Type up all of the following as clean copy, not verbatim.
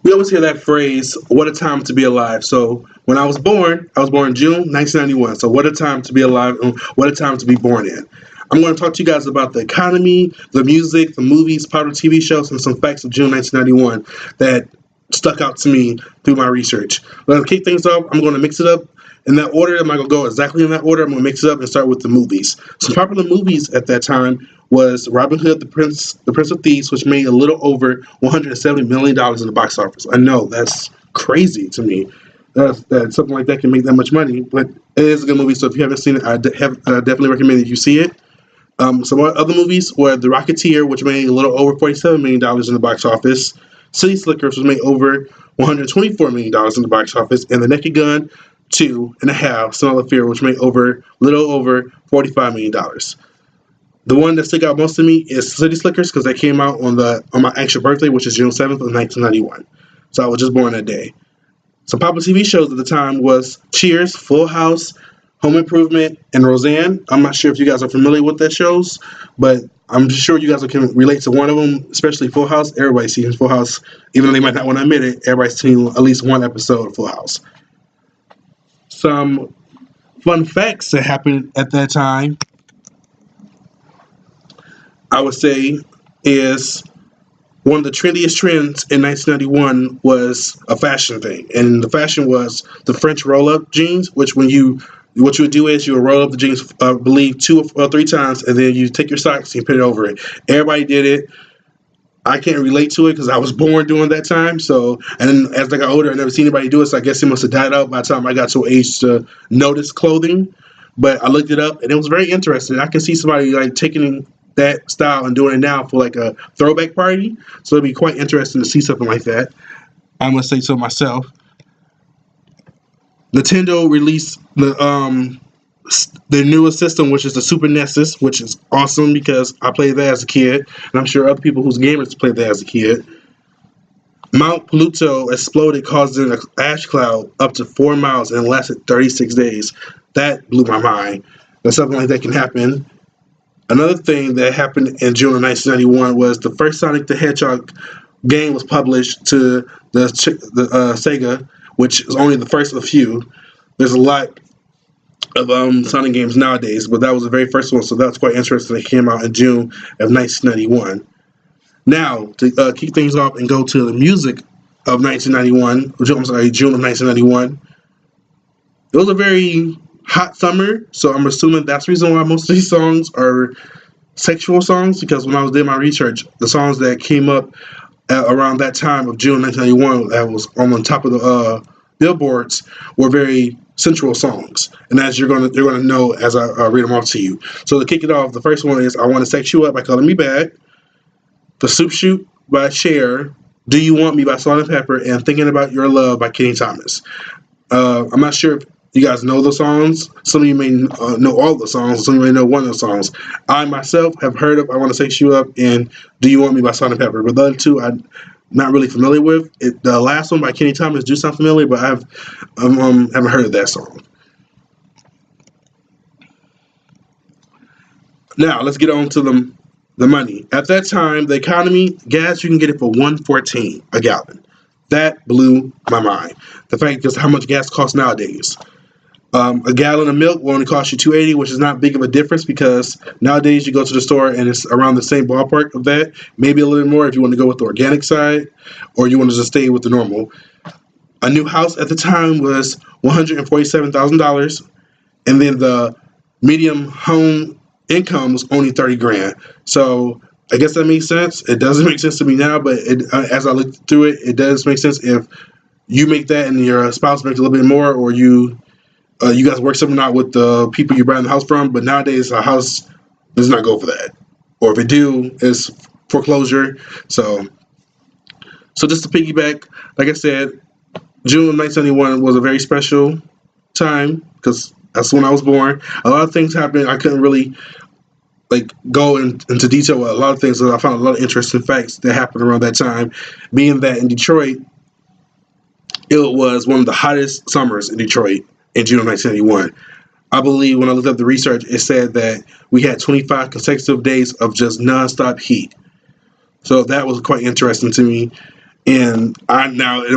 We always hear that phrase, what a time to be alive. So when I was born in June 1991. So what a time to be alive and what a time to be born in. I'm going to talk to you guys about the economy, the music, the movies, popular TV shows, and some facts of June 1991 that stuck out to me through my research. Let's kick things off. I'm going to mix it up in that order. I'm not going to go exactly in that order. I'm going to mix it up and start with the movies. Some popular movies at that time was Robin Hood, the Prince of Thieves, which made a little over $170 million in the box office. I know that's crazy to me. That something like that can make that much money, but it is a good movie. So if you haven't seen it, I definitely recommend that you see it. Some other movies were The Rocketeer, which made a little over $47 million in the box office. City Slickers, which made over $124 million in the box office, and The Naked Gun 2.5, Smell of Fear, which made little over $45 million. The one that stuck out most to me is City Slickers because that came out on my actual birthday, which is June 7th of 1991. So I was just born that day. Some popular TV shows at the time was Cheers, Full House, Home Improvement, and Roseanne. I'm not sure if you guys are familiar with that shows, but I'm sure you guys can relate to one of them, especially Full House. Everybody's seen Full House, even though they might not want to admit it. Everybody's seen at least one episode of Full House. Some fun facts that happened at that time, I would say, is one of the trendiest trends in 1991 was a fashion thing, and the fashion was the French roll-up jeans, which what you would do is you would roll up the jeans, I believe, 2 or 3 times, and then you take your socks and you put it over it. Everybody did it. I can't relate to it because I was born during that time. So, and then as I got older, I never seen anybody do it. So I guess it must have died out by the time I got to age to notice clothing. But I looked it up, and it was very interesting. I can see somebody like taking that style and doing it now for like a throwback party. So it'd be quite interesting to see something like that. I must say so myself. Nintendo released the newest system, which is the Super NES, which is awesome because I played that as a kid, and I'm sure other people who's gamers played that as a kid. Mount Pluto exploded, causing an ash cloud up to 4 miles and lasted 36 days. That blew my mind. That something like that can happen. Another thing that happened in June of 1991 was the first Sonic the Hedgehog game was published to the Sega, which is only the first of a few. There's a lot of Sonic games nowadays, but that was the very first one, so that's quite interesting. It came out in June of 1991. Now, to kick things off and go to the music of 1991, I'm sorry, June of 1991, it was a very hot summer, so I'm assuming that's the reason why most of these songs are sexual songs, because when I was doing my research, the songs that came up around that time of June 1991 that was on the top of the billboards were very sensual songs, and as you're gonna know as I read them off to you. So to kick it off, the first one is "I Want to Sex You Up" by Color Me Badd, "The Soup Shoot" by Cher, "Do You Want Me" by Salt-N-Pepa, and "Thinking About Your Love" by Kenny Thomas. I'm not sure if you guys know the songs. Some of you may know all the songs. Some of you may know one of the songs. I myself have heard of "I Want to Sex You Up" and "Do You Want Me" by Salt-N-Pepa, but the other two I'm not really familiar with. The last one by Kenny Thomas do sound familiar, but I haven't heard of that song. Now let's get on to the money. At that time, the economy, gas, you can get it for $1.14 a gallon. That blew my mind. The fact is how much gas costs nowadays. A gallon of milk will only cost you $2.80, which is not big of a difference because nowadays you go to the store and it's around the same ballpark of that, maybe a little bit more if you want to go with the organic side or you want to just stay with the normal. A new house at the time was $147,000, and then the medium home income was only 30 grand. So I guess that makes sense. It doesn't make sense to me now, but as I look through it, it does make sense if you make that and your spouse makes a little bit more, or you guys work something out with the people you're buying the house from. But nowadays, a house does not go for that, or if it do, it's foreclosure. So just to piggyback, like I said, June of 1991 was a very special time because that's when I was born. A lot of things happened. I couldn't really go into detail with a lot of things, but I found a lot of interesting facts that happened around that time. Being that in Detroit, it was one of the hottest summers in Detroit in June of 1991. I believe when I looked up the research, it said that we had 25 consecutive days of just nonstop heat. So that was quite interesting to me. And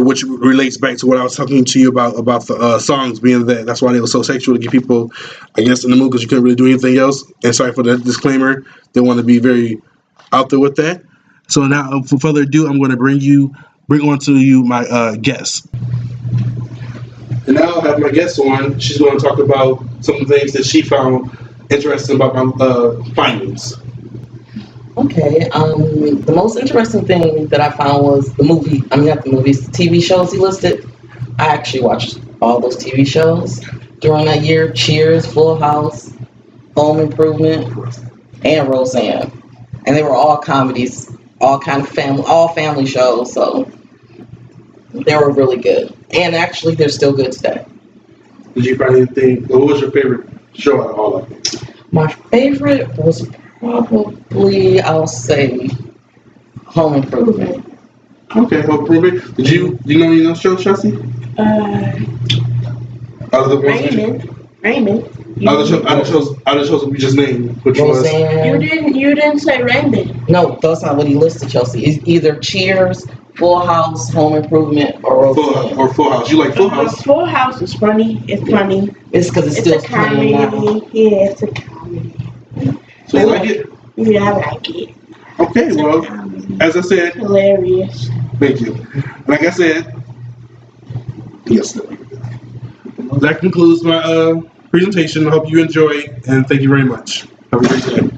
which relates back to what I was talking to you about the songs being that's why they were so sexual, to get people, I guess, in the mood because you couldn't really do anything else. And sorry for the disclaimer. They want to be very out there with that. So now, for further ado, I'm going to bring on to you my guest. And now I have my guest on. She's going to talk about some of the things that she found interesting about my findings. Okay. The most interesting thing that I found was the TV shows he listed. I actually watched all those TV shows during that year. Cheers, Full House, Home Improvement, and Roseanne. And they were all comedies, all family shows, so they were really good. And actually, they're still good today. Did you find anything? What was your favorite show out of all of them? My favorite was probably, I'll say, Home Improvement. Okay, Home Improvement. Did you know any of those shows, Chelsea? Out of the Raymond. Other shows that we just named, which Roseanne. You didn't say Raymond. No, that's not what he listed, Chelsea. It's either Cheers, Full House, Home Improvement, or Roseanne. Full House. You like Full House? Full House is funny. It's funny. It's because it's still a comedy. now. It's a comedy. So you like it? Yeah, I like it. Okay, It's well, as I said, hilarious. thank you. Like I said, yes. That concludes my presentation. I hope you enjoy, and thank you very much. Have a great day.